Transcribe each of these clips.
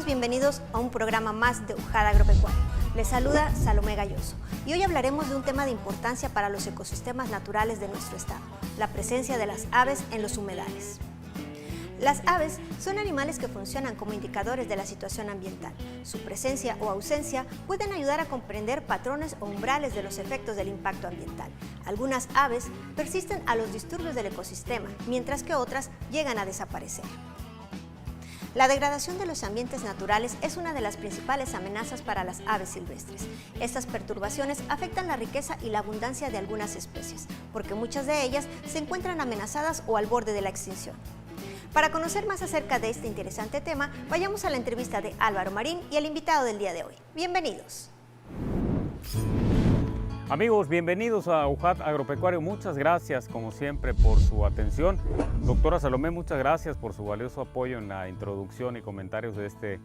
todos bienvenidos a un programa más de UJAD Agropecuario. Les saluda Salomé Galloso y hoy hablaremos de un tema de importancia para los ecosistemas naturales de nuestro estado, la presencia de las aves en los humedales. Las aves son animales que funcionan como indicadores de la situación ambiental. Su presencia o ausencia pueden ayudar a comprender patrones o umbrales de los efectos del impacto ambiental. Algunas aves persisten a los disturbios del ecosistema, mientras que otras llegan a desaparecer. La degradación de los ambientes naturales es una de las principales amenazas para las aves silvestres. Estas perturbaciones afectan la riqueza y la abundancia de algunas especies, porque muchas de ellas se encuentran amenazadas o al borde de la extinción. Para conocer más acerca de este interesante tema, vayamos a la entrevista de Álvaro Marín y el invitado del día de hoy. Bienvenidos. Amigos, bienvenidos a UJAD Agropecuario. Muchas gracias, como siempre, por su atención. Doctora Salomé, muchas gracias por su valioso apoyo en la introducción y comentarios de este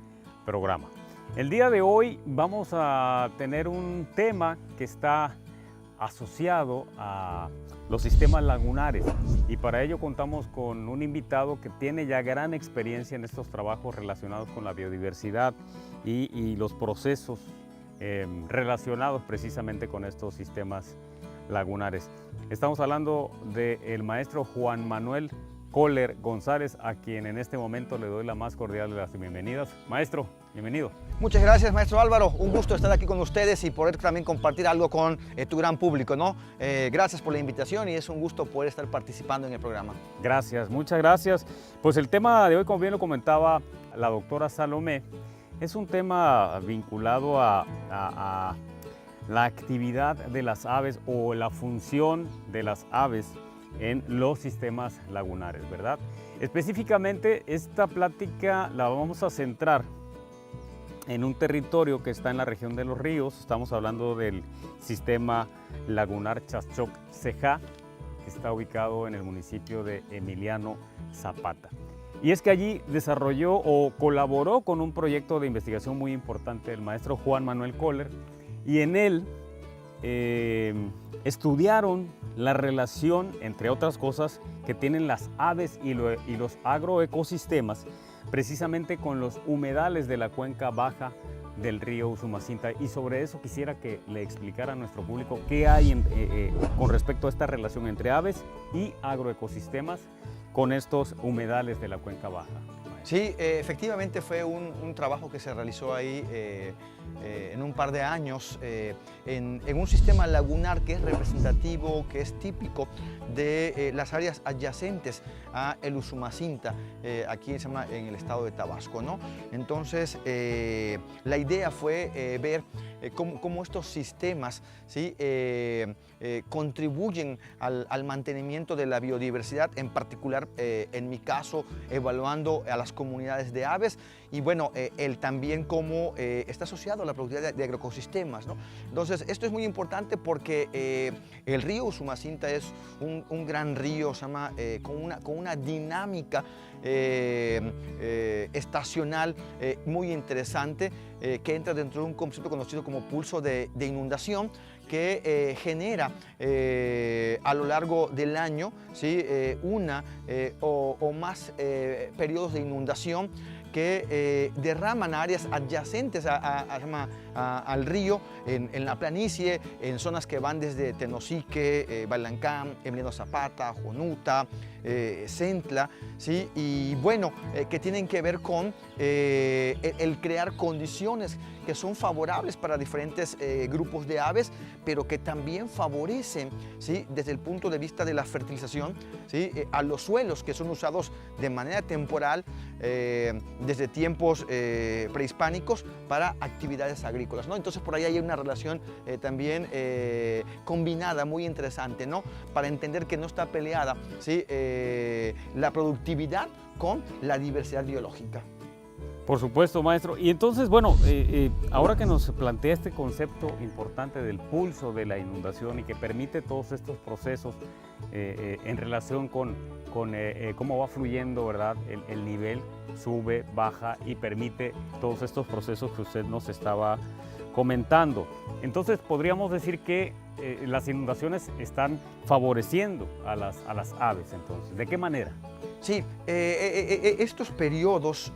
programa. El día de hoy vamos a tener un tema que está asociado a los sistemas lagunares y para ello contamos con un invitado que tiene ya gran experiencia en estos trabajos relacionados con la biodiversidad y los procesos relacionados precisamente con estos sistemas lagunares. Estamos hablando del maestro Juan Manuel Koller González, a quien en este momento le doy la más cordial de las bienvenidas. Maestro, bienvenido. Muchas gracias, maestro Álvaro. Un gusto estar aquí con ustedes y poder también compartir algo con tu gran público, ¿no? Gracias por la invitación y es un gusto poder estar participando en el programa. Gracias, muchas gracias. Pues el tema de hoy, como bien lo comentaba la doctora Salomé, es un tema vinculado a la actividad de las aves o la función de las aves en los sistemas lagunares, ¿verdad? Específicamente, esta plática la vamos a centrar en un territorio que está en la región de Los Ríos. Estamos hablando del sistema lagunar Chaxchoc-Cejá, que está ubicado en el municipio de Emiliano Zapata. Y es que allí desarrolló o colaboró con un proyecto de investigación muy importante el maestro Juan Manuel Koller, y en él estudiaron la relación, entre otras cosas, que tienen las aves y los agroecosistemas precisamente con los humedales de la cuenca baja del río Usumacinta, y sobre eso quisiera que le explicara a nuestro público qué hay con respecto a esta relación entre aves y agroecosistemas con estos humedales de la cuenca baja. Sí, efectivamente fue un trabajo que se realizó ahí en un par de años en un sistema lagunar que es representativo, que es típico de las áreas adyacentes a el Usumacinta, aquí en el estado de Tabasco, ¿no? Entonces, la idea fue ver cómo estos sistemas, ¿sí? Contribuyen al mantenimiento de la biodiversidad, en particular, en mi caso, evaluando a las comunidades de aves y bueno, también cómo está asociado a la productividad de agroecosistemas, ¿no? Entonces, esto es muy importante porque el río Usumacinta es un gran río, se llama, con una dinámica estacional muy interesante que entra dentro de un concepto conocido como pulso de inundación, que genera a lo largo del año, ¿sí? Una o más periodos de inundación que derraman áreas adyacentes al río, en la planicie, en zonas que van desde Tenosique, Balancán, Emiliano Zapata, Jonuta, Centla, ¿sí? Y bueno, que tienen que ver con el crear condiciones que son favorables para diferentes grupos de aves, pero que también favorecen, ¿sí? Desde el punto de vista de la fertilización, ¿sí? A los suelos que son usados de manera temporal desde tiempos prehispánicos para actividades agrícolas, ¿no? Entonces por ahí hay una relación también combinada muy interesante, ¿no? Para entender que no está peleada, ¿sí? La productividad con la diversidad biológica. Por supuesto, maestro. Y entonces, bueno, ahora que nos plantea este concepto importante del pulso de la inundación y que permite todos estos procesos en relación con cómo va fluyendo, ¿verdad? El nivel sube, baja y permite todos estos procesos que usted nos estaba comentando. Entonces, podríamos decir que las inundaciones están favoreciendo a las aves entonces. ¿De qué manera? Sí, estos periodos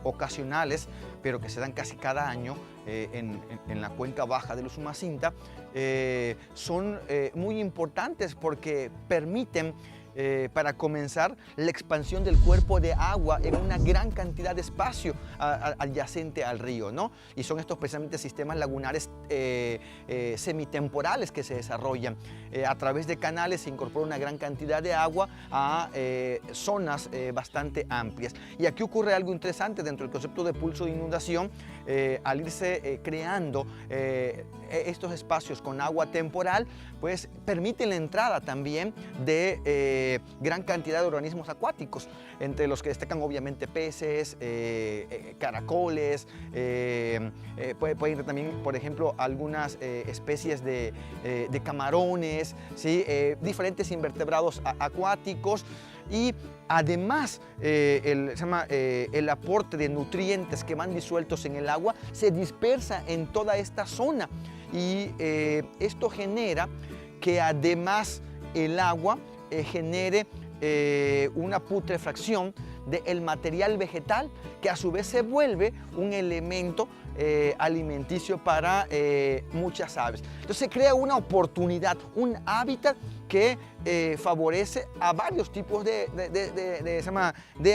ocasionales, pero que se dan casi cada año en la cuenca baja del Usumacinta, son muy importantes porque permiten, para comenzar, la expansión del cuerpo de agua en una gran cantidad de espacio adyacente al río, ¿no? Y son estos precisamente sistemas lagunares semitemporales que se desarrollan. A través de canales se incorpora una gran cantidad de agua a zonas bastante amplias. Y aquí ocurre algo interesante dentro del concepto de pulso de inundación, al irse creando estos espacios con agua temporal, pues permiten la entrada también de gran cantidad de organismos acuáticos, entre los que destacan obviamente peces, caracoles, pueden ir también, por ejemplo, algunas especies de camarones, ¿sí? Diferentes invertebrados acuáticos. Y además el aporte de nutrientes que van disueltos en el agua se dispersa en toda esta zona, y esto genera que además el agua genere una putrefacción del material vegetal, que a su vez se vuelve un elemento alimenticio para muchas aves. Entonces se crea una oportunidad, un hábitat que favorece a varios tipos de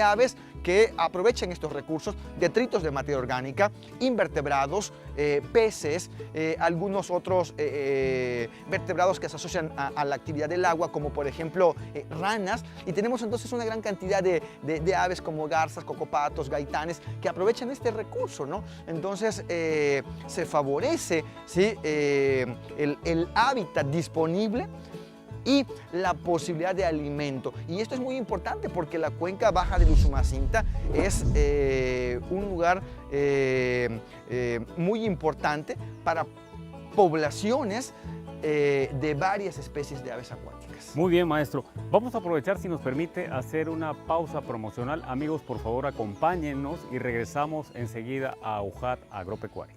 aves que aprovechan estos recursos: detritos de materia orgánica, invertebrados, peces, algunos otros vertebrados que se asocian a la actividad del agua, como por ejemplo ranas, y tenemos entonces una gran cantidad de aves como garzas, cocopatos, gaitanes, que aprovechan este recurso, ¿no? Entonces se favorece, ¿sí? el hábitat disponible y la posibilidad de alimento. Y esto es muy importante porque la cuenca baja del Usumacinta es un lugar muy importante para poblaciones de varias especies de aves acuáticas. Muy bien, maestro. Vamos a aprovechar, si nos permite, hacer una pausa promocional. Amigos, por favor, acompáñennos y regresamos enseguida a UJAT Agropecuario.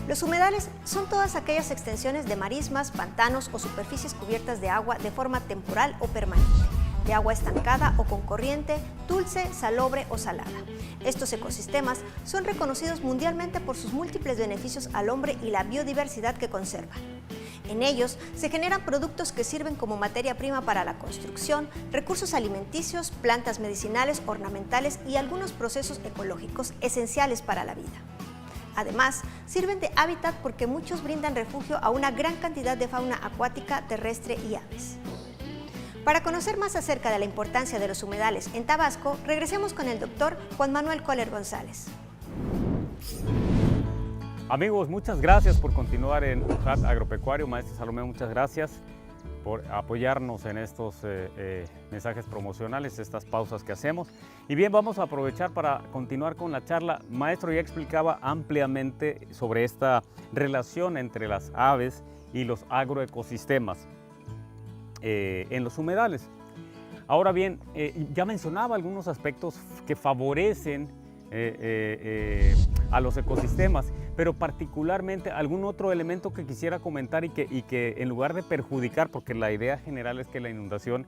Los humedales son todas aquellas extensiones de marismas, pantanos o superficies cubiertas de agua de forma temporal o permanente, de agua estancada o con corriente, dulce, salobre o salada. Estos ecosistemas son reconocidos mundialmente por sus múltiples beneficios al hombre y la biodiversidad que conservan. En ellos se generan productos que sirven como materia prima para la construcción, recursos alimenticios, plantas medicinales, ornamentales y algunos procesos ecológicos esenciales para la vida. Además, sirven de hábitat porque muchos brindan refugio a una gran cantidad de fauna acuática, terrestre y aves. Para conocer más acerca de la importancia de los humedales en Tabasco, regresemos con el doctor Juan Manuel Coller González. Amigos, muchas gracias por continuar en UJAT Agropecuario. Maestra Salomé, muchas gracias por apoyarnos en estos mensajes promocionales, estas pausas que hacemos. Y bien, vamos a aprovechar para continuar con la charla. Maestro ya explicaba ampliamente sobre esta relación entre las aves y los agroecosistemas en los humedales. Ahora bien, ya mencionaba algunos aspectos que favorecen a los ecosistemas, pero particularmente algún otro elemento que quisiera comentar y que en lugar de perjudicar, porque la idea general es que la inundación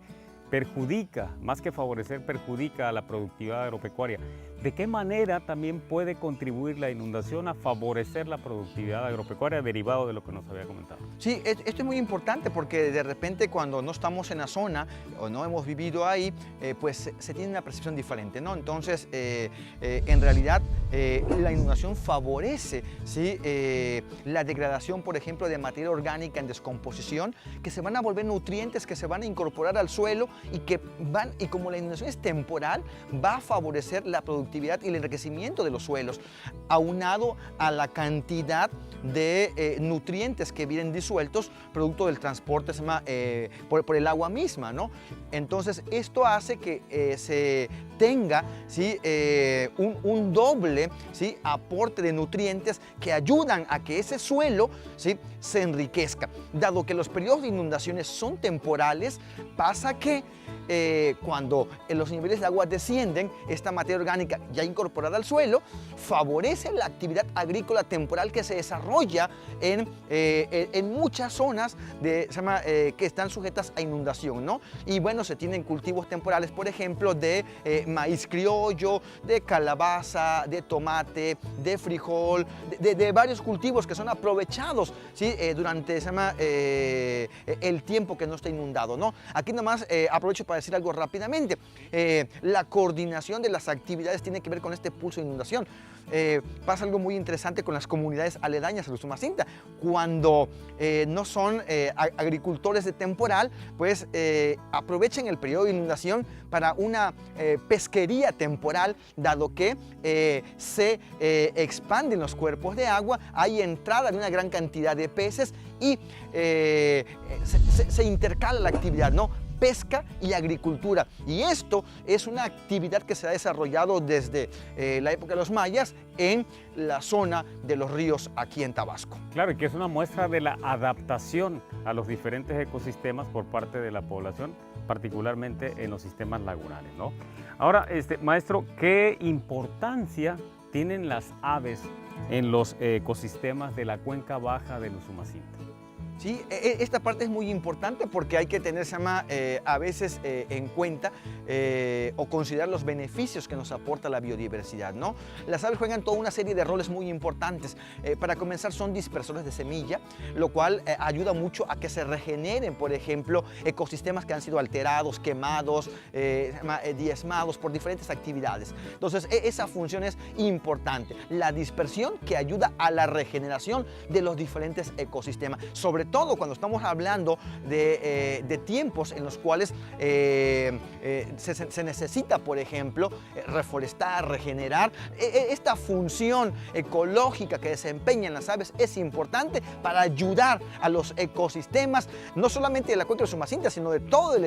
perjudica, más que favorecer, perjudica a la productividad agropecuaria. ¿De qué manera también puede contribuir la inundación a favorecer la productividad agropecuaria derivado de lo que nos había comentado? Sí, esto es muy importante porque de repente cuando no estamos en la zona o no hemos vivido ahí, pues se tiene una percepción diferente, ¿no? Entonces, en realidad, la inundación favorece, ¿sí? La degradación, por ejemplo, de materia orgánica en descomposición, que se van a volver nutrientes que se van a incorporar al suelo y como la inundación es temporal, va a favorecer la productividad y el enriquecimiento de los suelos, aunado a la cantidad de nutrientes que vienen disueltos producto del transporte por el agua misma, ¿no? Entonces esto hace que se tenga, ¿sí? un doble doble, ¿sí?, aporte de nutrientes que ayudan a que ese suelo, ¿sí?, se enriquezca. Dado que los periodos de inundaciones son temporales, pasa que cuando los niveles de agua descienden, esta materia orgánica ya incorporada al suelo favorece la actividad agrícola temporal que se desarrolla en muchas zonas que están sujetas a inundación, ¿no? Y bueno, se tienen cultivos temporales, por ejemplo, de maíz criollo, de calabaza, de tomate, de frijol, de varios cultivos que son aprovechados, ¿sí?, durante el tiempo que no está inundado, ¿no? Aquí nomás aprovecho para decir algo rápidamente. La coordinación de las actividades tiene que ver con este pulso de inundación. Pasa algo muy interesante con las comunidades aledañas a Usumacinta. Cuando no son agricultores de temporal, pues aprovechan el periodo de inundación para una pesquería temporal, dado que se expanden los cuerpos de agua, hay entrada de una gran cantidad de peces y se intercala la actividad, ¿no?, pesca y agricultura. Y esto es una actividad que se ha desarrollado desde la época de los mayas en la zona de los ríos aquí en Tabasco. Claro, y que es una muestra de la adaptación a los diferentes ecosistemas por parte de la población, particularmente en los sistemas lagunales, ¿no? Ahora, maestro, ¿qué importancia tienen las aves en los ecosistemas de la cuenca baja del Usumacinta? Sí, esta parte es muy importante porque hay que tener a veces en cuenta o considerar los beneficios que nos aporta la biodiversidad, ¿no? Las aves juegan toda una serie de roles muy importantes. Para comenzar, son dispersores de semilla, lo cual ayuda mucho a que se regeneren, por ejemplo, ecosistemas que han sido alterados, quemados, diezmados por diferentes actividades. Entonces, esa función es importante. La dispersión que ayuda a la regeneración de los diferentes ecosistemas, sobre todo cuando estamos hablando de tiempos en los cuales se necesita, por ejemplo, reforestar, regenerar. Esta función ecológica que desempeñan las aves es importante para ayudar a los ecosistemas, no solamente de la cuenca de Usumacinta, sino de todo el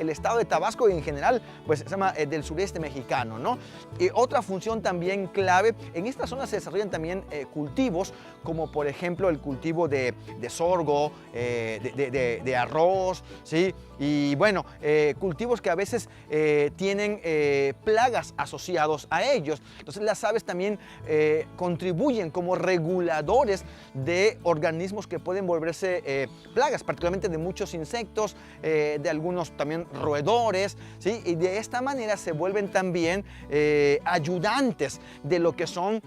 estado de Tabasco y en general, pues, del sureste mexicano, ¿no? Otra función también clave, en esta zona se desarrollan también cultivos, como por ejemplo el cultivo de sorgo, de arroz, ¿sí? Y bueno, cultivos que a veces tienen plagas asociados a ellos. Entonces las aves también contribuyen como reguladores de organismos que pueden volverse plagas, particularmente de muchos insectos, de algunos también roedores, ¿sí? Y de esta manera se vuelven también ayudantes de lo que son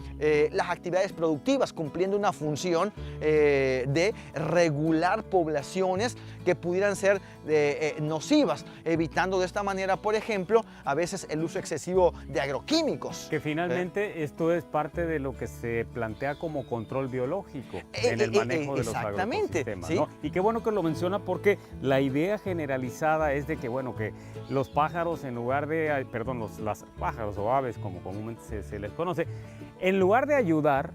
las actividades productivas, cumpliendo una función de regular poblaciones que pudieran ser nocivas, evitando de esta manera, por ejemplo, a veces el uso excesivo de agroquímicos. Que finalmente esto es parte de lo que se plantea como control biológico en el manejo de los agroecosistemas, ¿sí? ¿No? Y qué bueno que lo menciona, porque la idea generalizada es de que, bueno, que los pájaros en lugar de, las pájaros o aves como comúnmente se les conoce, en lugar de ayudar,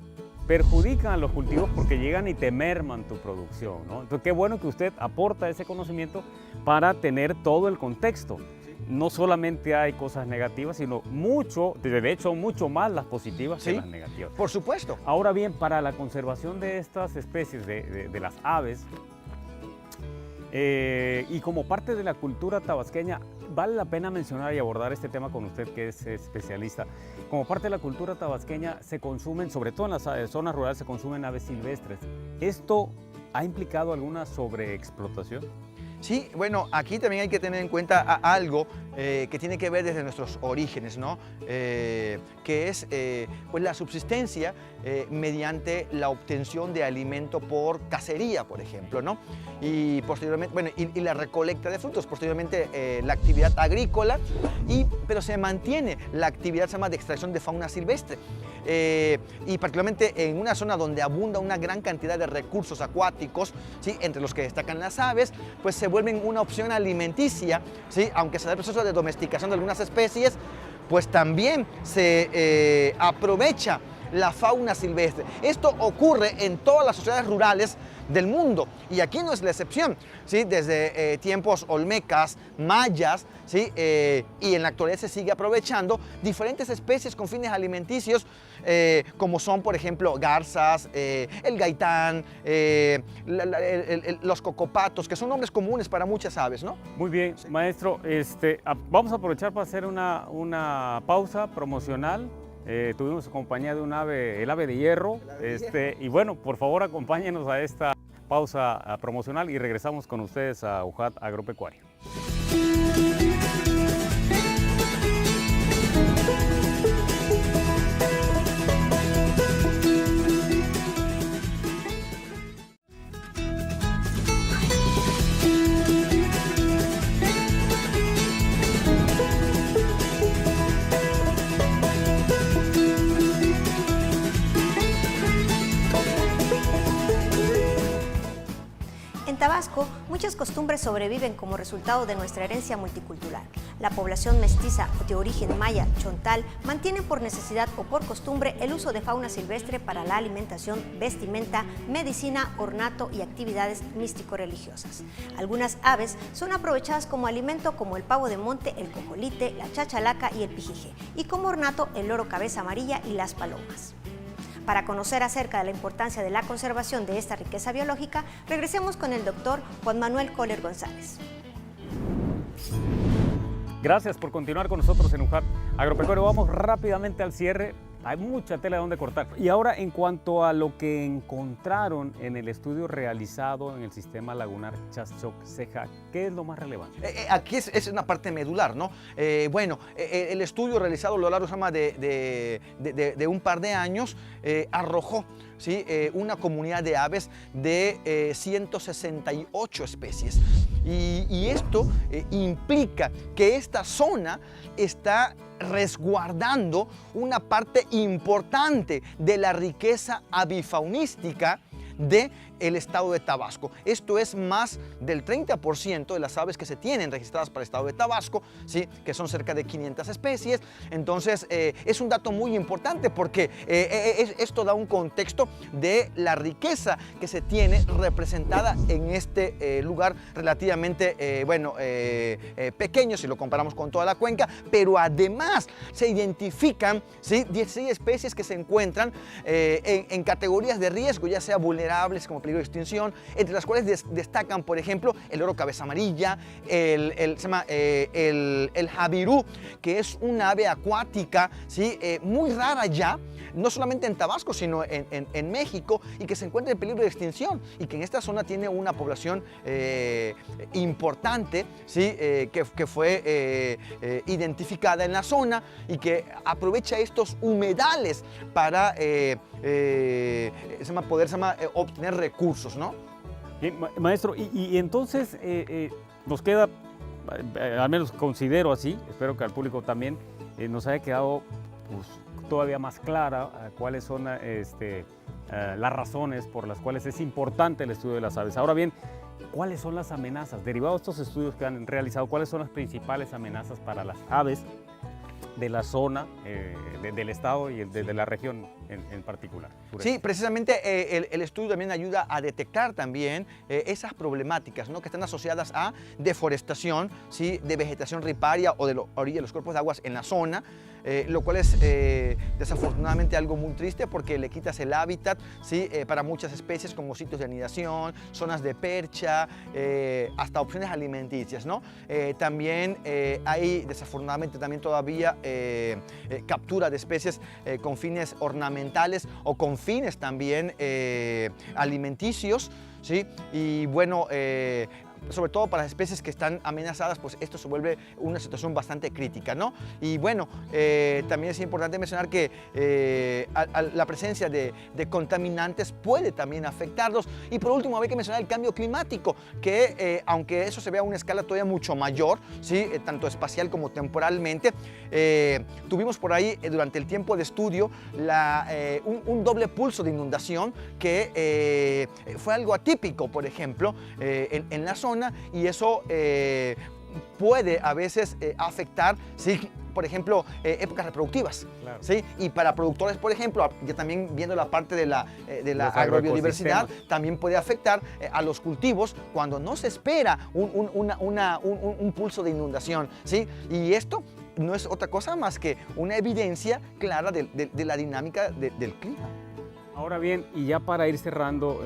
perjudican a los cultivos porque llegan y te merman tu producción, ¿no? Entonces, qué bueno que usted aporta ese conocimiento para tener todo el contexto. No solamente hay cosas negativas, sino de hecho, mucho más las positivas que las negativas. Por supuesto. Ahora bien, para la conservación de estas especies, de las aves, y como parte de la cultura tabasqueña, vale la pena mencionar y abordar este tema con usted, que es especialista. Como parte de la cultura tabasqueña se consumen, sobre todo en las zonas rurales, se consumen aves silvestres. ¿Esto ha implicado alguna sobreexplotación? Sí, bueno, aquí también hay que tener en cuenta algo que tiene que ver desde nuestros orígenes, ¿no? Que es pues la subsistencia mediante la obtención de alimento por cacería, por ejemplo, ¿no? Y posteriormente, bueno, y la recolecta de frutos, posteriormente la actividad agrícola, pero se mantiene la actividad de extracción de fauna silvestre. Y particularmente en una zona donde abunda una gran cantidad de recursos acuáticos, ¿sí?, entre los que destacan las aves, pues se vuelven una opción alimenticia, ¿sí?, aunque se da el proceso de domesticación de algunas especies, pues también se aprovecha la fauna silvestre. Esto ocurre en todas las sociedades rurales del mundo. Y aquí no es la excepción, ¿sí? Desde tiempos olmecas, mayas, ¿sí? Y en la actualidad se sigue aprovechando diferentes especies con fines alimenticios, como son, por ejemplo, garzas, el gaitán, los cocopatos, que son nombres comunes para muchas aves, ¿no? Muy bien, sí. Maestro, vamos a aprovechar para hacer una pausa promocional. Tuvimos compañía de un ave, el ave de hierro, y bueno, por favor acompáñenos a esta pausa promocional y regresamos con ustedes a UJAT Agropecuario. En Tabasco, muchas costumbres sobreviven como resultado de nuestra herencia multicultural. La población mestiza o de origen maya, chontal, mantiene por necesidad o por costumbre el uso de fauna silvestre para la alimentación, vestimenta, medicina, ornato y actividades místico-religiosas. Algunas aves son aprovechadas como alimento como el pavo de monte, el cojolite, la chachalaca y el pijiche, y como ornato el loro cabeza amarilla y las palomas. Para conocer acerca de la importancia de la conservación de esta riqueza biológica, regresemos con el doctor Juan Manuel Coller González. Gracias por continuar con nosotros en UJAT Agropecuario. Vamos rápidamente al cierre. Hay mucha tela de donde cortar. Y ahora, en cuanto a lo que encontraron en el estudio realizado en el sistema lagunar Chaxoc-Ceja, ¿qué es lo más relevante? Aquí es una parte medular, ¿no? El estudio realizado a lo largo de un par de años arrojó, ¿sí? Una comunidad de aves de 168 especies. Y esto implica que esta zona está resguardando una parte importante de la riqueza avifaunística del estado de Tabasco. Esto es más del 30% de las aves que se tienen registradas para el estado de Tabasco, ¿sí? Que son cerca de 500 especies. Entonces, es un dato muy importante porque esto da un contexto de la riqueza que se tiene representada en este lugar relativamente pequeño si lo comparamos con toda la cuenca, pero además se identifican, ¿sí? 16 especies que se encuentran en categorías de riesgo, ya sea vulnerables como peligro de extinción, entre las cuales destacan, por ejemplo, el loro cabeza amarilla, el jabirú, que es una ave acuática, ¿sí? Muy rara ya, no solamente en Tabasco, sino en México, y que se encuentra en peligro de extinción, y que en esta zona tiene una población importante, ¿sí? Que fue identificada en la zona y que aprovecha estos humedales para poder obtener recursos, ¿no? Bien, maestro, y entonces nos queda, al menos considero así, espero que al público también, nos haya quedado pues, todavía más clara cuáles son las razones por las cuales es importante el estudio de las aves. Ahora bien, ¿cuáles son las amenazas? Derivado de estos estudios que han realizado, ¿cuáles son las principales amenazas para las aves de la zona, del estado y de la región en particular? Sí, precisamente el estudio también ayuda a detectar también esas problemáticas, ¿no? Que están asociadas a deforestación, ¿sí? De vegetación riparia o de la orilla de los cuerpos de aguas en la zona, lo cual es desafortunadamente algo muy triste porque le quitas el hábitat, ¿sí? Para muchas especies como sitios de anidación, zonas de percha, hasta opciones alimenticias, ¿no? También hay desafortunadamente también todavía captura de especies con fines ornamentales o con fines también alimenticios, ¿sí? Y bueno, sobre todo para las especies que están amenazadas, pues esto se vuelve una situación bastante crítica, ¿no? Y bueno, también es importante mencionar que la presencia de contaminantes puede también afectarlos. Y por último, hay que mencionar el cambio climático, que aunque eso se vea a una escala todavía mucho mayor, ¿sí? Tanto espacial como temporalmente, tuvimos por ahí durante el tiempo de estudio un doble pulso de inundación que fue algo atípico, por ejemplo, en la zona, y eso puede a veces afectar, ¿sí? por ejemplo, épocas reproductivas. Claro. ¿Sí? Y para productores, por ejemplo, ya también viendo la parte de la Los agrobiodiversidad, agroecosistemas. también puede afectar a los cultivos cuando no se espera un pulso de inundación. ¿Sí? Y esto no es otra cosa más que una evidencia clara de la dinámica del clima. Ahora bien, y ya para ir cerrando,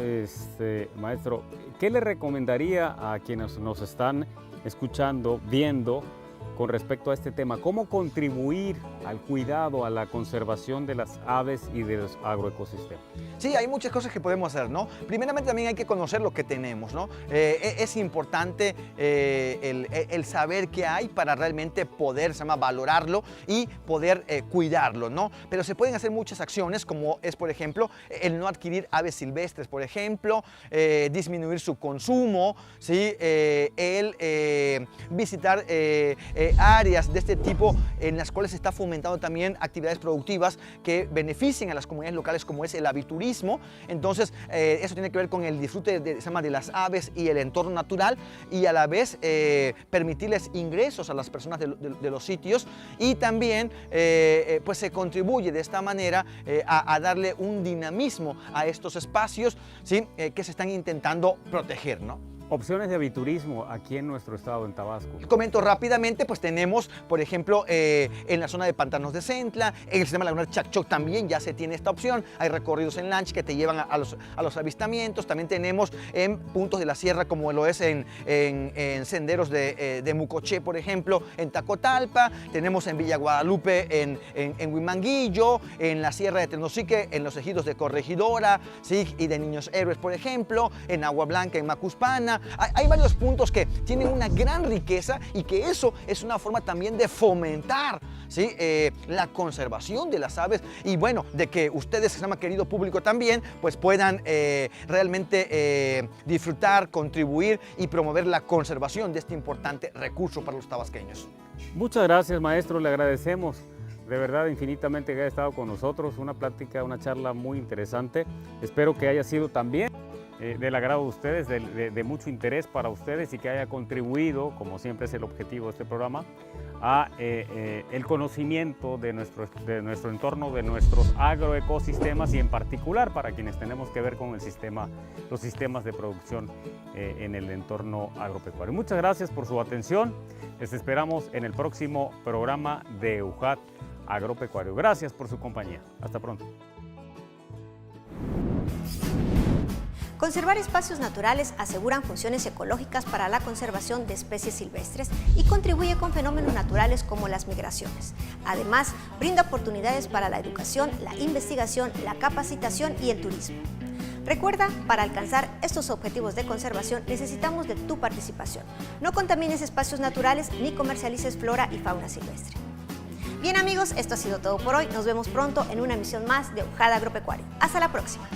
maestro, ¿qué le recomendaría a quienes nos están escuchando, viendo, con respecto a este tema? ¿Cómo contribuir al cuidado, a la conservación de las aves y de los agroecosistemas? Sí, hay muchas cosas que podemos hacer, ¿no? Primeramente también hay que conocer lo que tenemos, ¿no? Es importante el saber qué hay para realmente poder, valorarlo y poder cuidarlo, ¿no? Pero se pueden hacer muchas acciones, como es, por ejemplo, el no adquirir aves silvestres, por ejemplo, disminuir su consumo, ¿sí? El visitar áreas de este tipo en las cuales se está fomentando también actividades productivas que beneficien a las comunidades locales, como es el aviturismo. Entonces, eso tiene que ver con el disfrute de las aves y el entorno natural, y a la vez permitirles ingresos a las personas de los sitios, y también pues se contribuye de esta manera a darle un dinamismo a estos espacios, ¿sí? Que se están intentando proteger, ¿no? Opciones de aviturismo aquí en nuestro estado, en Tabasco. Comento rápidamente, pues tenemos, por ejemplo, en la zona de Pantanos de Centla, en el sistema lagunar Chacchoc también ya se tiene esta opción. Hay recorridos en lancha que te llevan a los avistamientos. También tenemos en puntos de la sierra, como lo es en senderos de Mucoché, por ejemplo, en Tacotalpa. Tenemos en Villa Guadalupe, en Huimanguillo, en la sierra de Tenosique, en los ejidos de Corregidora, ¿sí? Y de Niños Héroes, por ejemplo, en Agua Blanca, en Macuspana. Hay varios puntos que tienen una gran riqueza, y que eso es una forma también de fomentar, ¿sí? La conservación de las aves, y bueno, de que ustedes, querido público, también pues puedan realmente disfrutar, contribuir y promover la conservación de este importante recurso para los tabasqueños. Muchas gracias, maestro, le agradecemos de verdad infinitamente que haya estado con nosotros. Una plática, una charla muy interesante. Espero que haya sido también del agrado de ustedes, de mucho interés para ustedes, y que haya contribuido, como siempre es el objetivo de este programa, a el conocimiento de nuestro entorno, de nuestros agroecosistemas, y en particular para quienes tenemos que ver con los sistemas de producción en el entorno agropecuario. Muchas gracias por su atención. Les esperamos en el próximo programa de UJAT Agropecuario. Gracias por su compañía. Hasta pronto. Conservar espacios naturales aseguran funciones ecológicas para la conservación de especies silvestres y contribuye con fenómenos naturales como las migraciones. Además, brinda oportunidades para la educación, la investigación, la capacitación y el turismo. Recuerda, para alcanzar estos objetivos de conservación necesitamos de tu participación. No contamines espacios naturales ni comercialices flora y fauna silvestre. Bien amigos, esto ha sido todo por hoy. Nos vemos pronto en una emisión más de UJAT Agropecuario. Hasta la próxima.